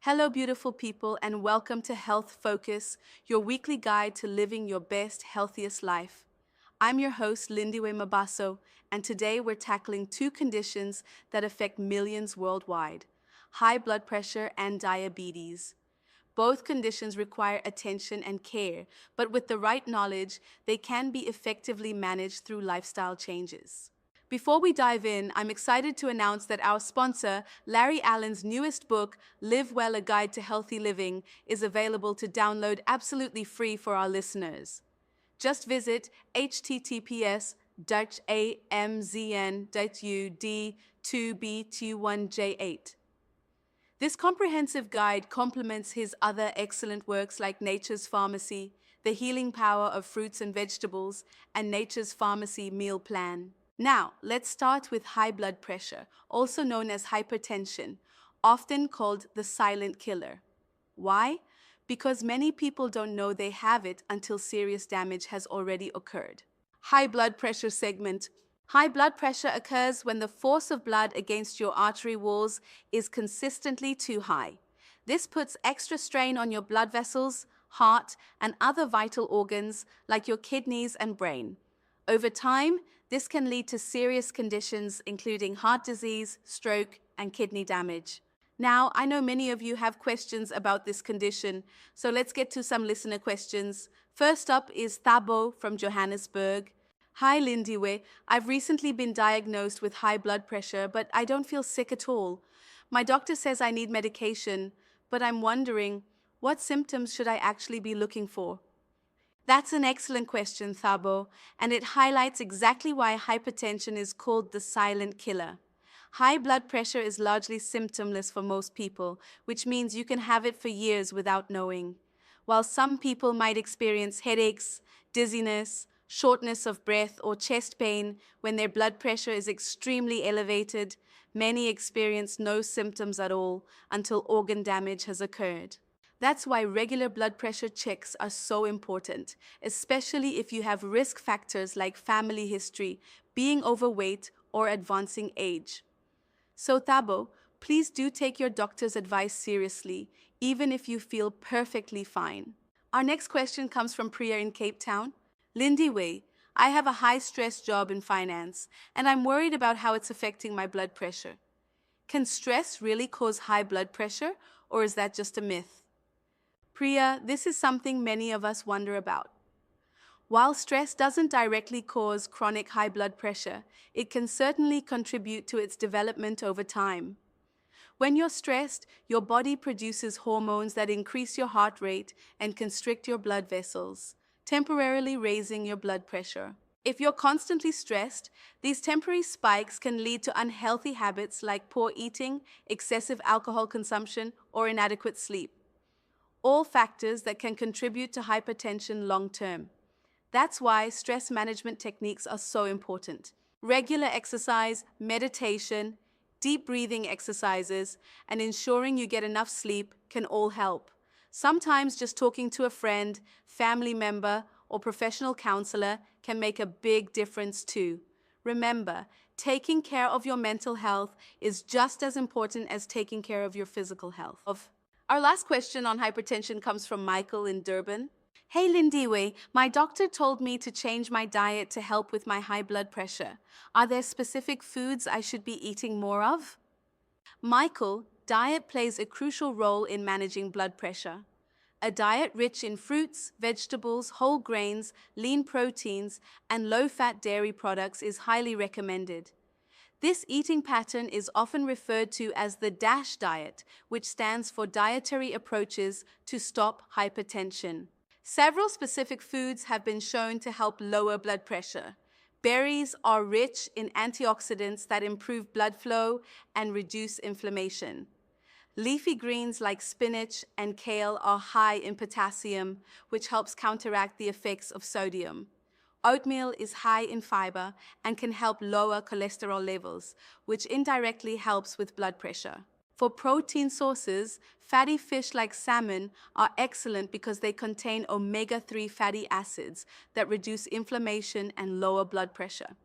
Hello, beautiful people, and welcome to Health Focus, your weekly guide to living your best, healthiest life. I'm your host, Lindiwe Mabaso, and today we're tackling two conditions that affect millions worldwide: high blood pressure and diabetes. Both conditions require attention and care, but with the right knowledge, they can be effectively managed through lifestyle changes. Before we dive in, I'm excited to announce that our sponsor, Larry Allen's newest book, Live Well: A Guide to Healthy Living, is available to download absolutely free for our listeners. Just visit https://amzn.ud2b21j8. This comprehensive guide complements his other excellent works like Nature's Pharmacy, The Healing Power of Fruits and Vegetables, and Nature's Pharmacy Meal Plan. Now, let's start with high blood pressure, also known as hypertension, often called the silent killer. Why? Because many people don't know they have it until serious damage has already occurred. High blood pressure segment. High blood pressure occurs when the force of blood against your artery walls is consistently too high. This puts extra strain on your blood vessels, heart, and other vital organs like your kidneys and brain. Over time, this can lead to serious conditions including heart disease, stroke, and kidney damage. Now, I know many of you have questions about this condition, so let's get to some listener questions. First up is Thabo from Johannesburg. Hi Lindiwe, I've recently been diagnosed with high blood pressure, but I don't feel sick at all. My doctor says I need medication, but I'm wondering, what symptoms should I actually be looking for? That's an excellent question, Thabo, and it highlights exactly why hypertension is called the silent killer. High blood pressure is largely symptomless for most people, which means you can have it for years without knowing. While some people might experience headaches, dizziness, shortness of breath, or chest pain when their blood pressure is extremely elevated, many experience no symptoms at all until organ damage has occurred. That's why regular blood pressure checks are so important, especially if you have risk factors like family history, being overweight, or advancing age. So Thabo, please do take your doctor's advice seriously, even if you feel perfectly fine. Our next question comes from Priya in Cape Town. Lindiwe, I have a high-stress job in finance, and I'm worried about how it's affecting my blood pressure. Can stress really cause high blood pressure, or is that just a myth? Priya, this is something many of us wonder about. While stress doesn't directly cause chronic high blood pressure, it can certainly contribute to its development over time. When you're stressed, your body produces hormones that increase your heart rate and constrict your blood vessels, temporarily raising your blood pressure. If you're constantly stressed, these temporary spikes can lead to unhealthy habits like poor eating, excessive alcohol consumption, or inadequate sleep. All factors that can contribute to hypertension long term. That's why stress management techniques are so important. Regular exercise, meditation, deep breathing exercises, and ensuring you get enough sleep can all help. Sometimes just talking to a friend, family member, or professional counselor can make a big difference too. Remember, taking care of your mental health is just as important as taking care of your physical health. Our last question on hypertension comes from Michael in Durban. Hey Lindiwe, my doctor told me to change my diet to help with my high blood pressure. Are there specific foods I should be eating more of? Michael, diet plays a crucial role in managing blood pressure. A diet rich in fruits, vegetables, whole grains, lean proteins, and low-fat dairy products is highly recommended. This eating pattern is often referred to as the DASH diet, which stands for Dietary Approaches to Stop Hypertension. Several specific foods have been shown to help lower blood pressure. Berries are rich in antioxidants that improve blood flow and reduce inflammation. Leafy greens like spinach and kale are high in potassium, which helps counteract the effects of sodium. Oatmeal is high in fiber and can help lower cholesterol levels, which indirectly helps with blood pressure. For protein sources, fatty fish like salmon are excellent because they contain omega-3 fatty acids that reduce inflammation and lower blood pressure.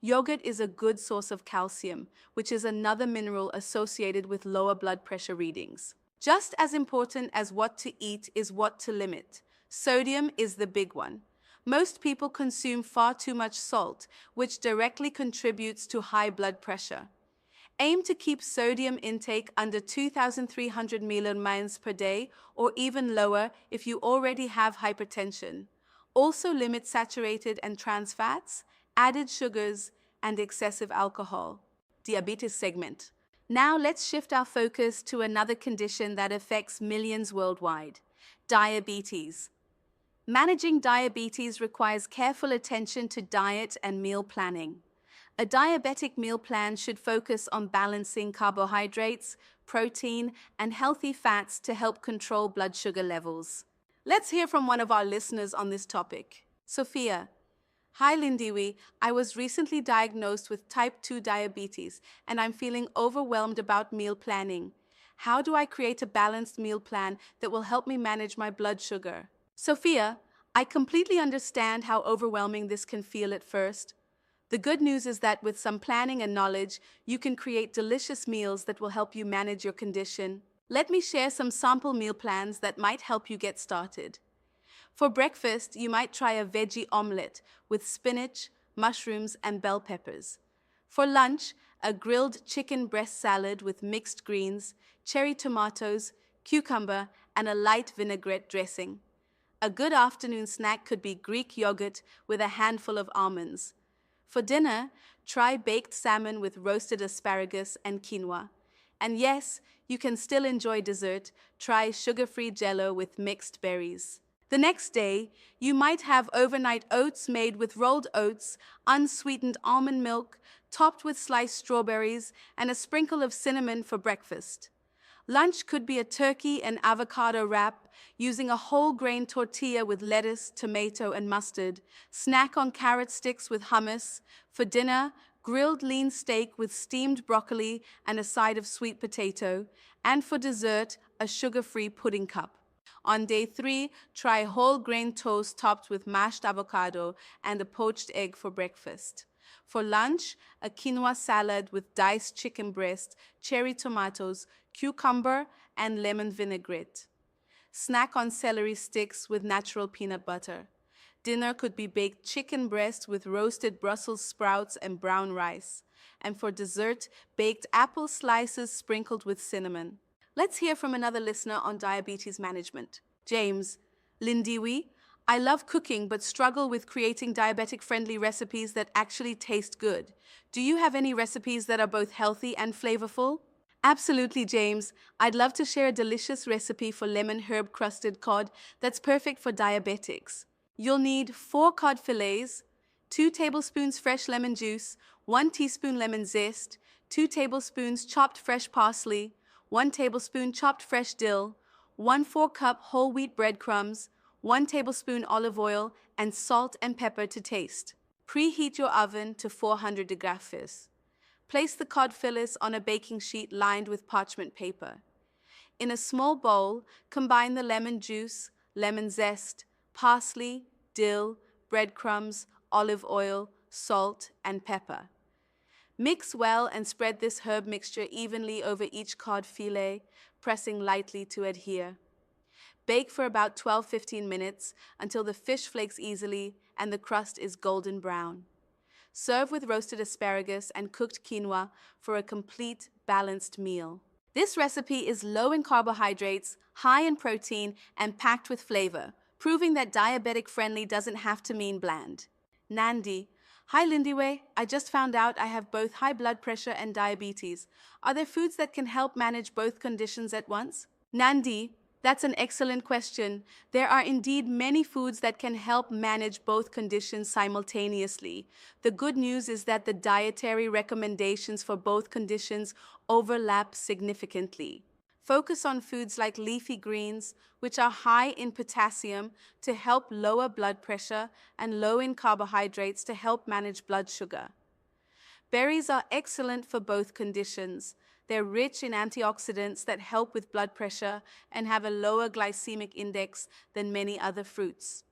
Yogurt is a good source of calcium, which is another mineral associated with lower blood pressure readings. Just as important as what to eat is what to limit. Sodium is the big one. Most people consume far too much salt, which directly contributes to high blood pressure. Aim to keep sodium intake under 2,300 milligrams per day or even lower if you already have hypertension. Also limit saturated and trans fats, added sugars, and excessive alcohol. Diabetes segment. Now let's shift our focus to another condition that affects millions worldwide: diabetes. Managing diabetes requires careful attention to diet and meal planning. A diabetic meal plan should focus on balancing carbohydrates, protein, and healthy fats to help control blood sugar levels. Let's hear from one of our listeners on this topic. Sophia. Hi Lindiwe, I was recently diagnosed with type 2 diabetes and I'm feeling overwhelmed about meal planning. How do I create a balanced meal plan that will help me manage my blood sugar? Sophia, I completely understand how overwhelming this can feel at first. The good news is that with some planning and knowledge, you can create delicious meals that will help you manage your condition. Let me share some sample meal plans that might help you get started. For breakfast, you might try a veggie omelette with spinach, mushrooms, and bell peppers. For lunch, a grilled chicken breast salad with mixed greens, cherry tomatoes, cucumber, and a light vinaigrette dressing. A good afternoon snack could be Greek yogurt with a handful of almonds. For dinner, try baked salmon with roasted asparagus and quinoa. And yes, you can still enjoy dessert. Try sugar-free jello with mixed berries. The next day, you might have overnight oats made with rolled oats, unsweetened almond milk, topped with sliced strawberries, and a sprinkle of cinnamon for breakfast. Lunch could be a turkey and avocado wrap using a whole grain tortilla with lettuce, tomato, and mustard. Snack on carrot sticks with hummus. For dinner, grilled lean steak with steamed broccoli and a side of sweet potato. And for dessert, a sugar-free pudding cup. On day 3, try whole grain toast topped with mashed avocado and a poached egg for breakfast. For lunch, a quinoa salad with diced chicken breast, cherry tomatoes, cucumber, and lemon vinaigrette. Snack on celery sticks with natural peanut butter. Dinner could be baked chicken breast with roasted Brussels sprouts and brown rice. And for dessert, baked apple slices sprinkled with cinnamon. Let's hear from another listener on diabetes management. James. Lindiwe, I love cooking but struggle with creating diabetic-friendly recipes that actually taste good. Do you have any recipes that are both healthy and flavorful? Absolutely, James. I'd love to share a delicious recipe for lemon herb-crusted cod that's perfect for diabetics. You'll need 4 cod fillets, 2 tablespoons fresh lemon juice, 1 teaspoon lemon zest, 2 tablespoons chopped fresh parsley, 1 tablespoon chopped fresh dill, 1/4 cup whole wheat breadcrumbs, 1 tablespoon olive oil, and salt and pepper to taste. Preheat your oven to 400 degrees. Place the cod fillets on a baking sheet lined with parchment paper. In a small bowl, combine the lemon juice, lemon zest, parsley, dill, breadcrumbs, olive oil, salt, and pepper. Mix well and spread this herb mixture evenly over each cod fillet, pressing lightly to adhere. Bake for about 12-15 minutes until the fish flakes easily and the crust is golden brown. Serve with roasted asparagus and cooked quinoa for a complete, balanced meal. This recipe is low in carbohydrates, high in protein, and packed with flavor, proving that diabetic-friendly doesn't have to mean bland. Nandi. Hi Lindiwe, I just found out I have both high blood pressure and diabetes. Are there foods that can help manage both conditions at once? Nandi, that's an excellent question. There are indeed many foods that can help manage both conditions simultaneously. The good news is that the dietary recommendations for both conditions overlap significantly. Focus on foods like leafy greens, which are high in potassium to help lower blood pressure, and low in carbohydrates to help manage blood sugar. Berries are excellent for both conditions. They're rich in antioxidants that help with blood pressure and have a lower glycemic index than many other fruits.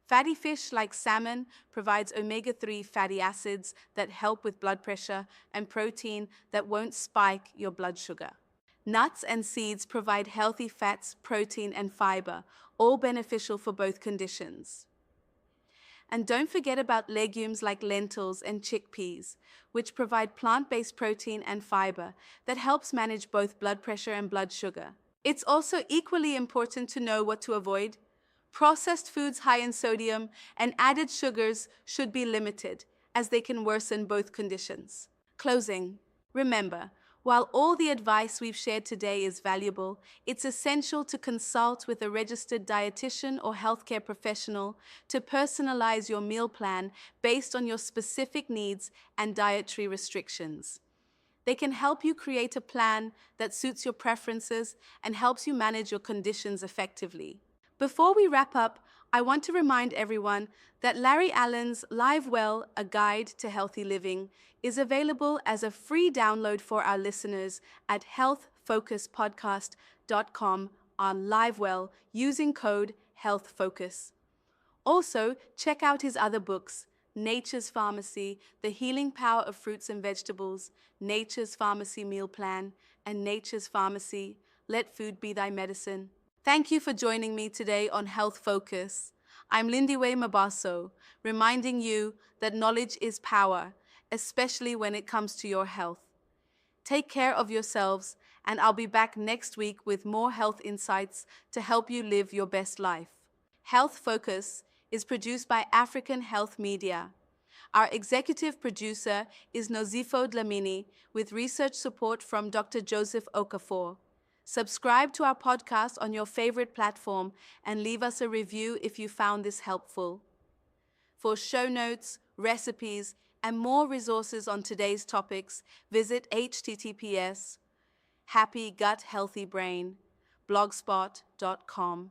Fatty fish like salmon provides omega-3 fatty acids that help with blood pressure and protein that won't spike your blood sugar. Nuts and seeds provide healthy fats, protein, and fiber, all beneficial for both conditions. And don't forget about legumes like lentils and chickpeas, which provide plant-based protein and fiber that helps manage both blood pressure and blood sugar. It's also equally important to know what to avoid. Processed foods high in sodium and added sugars should be limited, as they can worsen both conditions. Closing. Remember, while all the advice we've shared today is valuable, it's essential to consult with a registered dietitian or healthcare professional to personalize your meal plan based on your specific needs and dietary restrictions. They can help you create a plan that suits your preferences and helps you manage your conditions effectively. Before we wrap up, I want to remind everyone that Larry Allen's Live Well, A Guide to Healthy Living is available as a free download for our listeners at healthfocuspodcast.com on LiveWell using code HealthFocus. Also, check out his other books, Nature's Pharmacy, The Healing Power of Fruits and Vegetables, Nature's Pharmacy Meal Plan, and Nature's Pharmacy, Let Food Be Thy Medicine. Thank you for joining me today on Health Focus. I'm Lindiwe Mabaso, reminding you that knowledge is power, especially when it comes to your health. Take care of yourselves, and I'll be back next week with more health insights to help you live your best life. Health Focus is produced by African Health Media. Our executive producer is Nozifo Dlamini, with research support from Dr. Joseph Okafor. Subscribe to our podcast on your favorite platform and leave us a review if you found this helpful. For show notes, recipes, and more resources on today's topics, visit https://happyguthealthybrain.blogspot.com.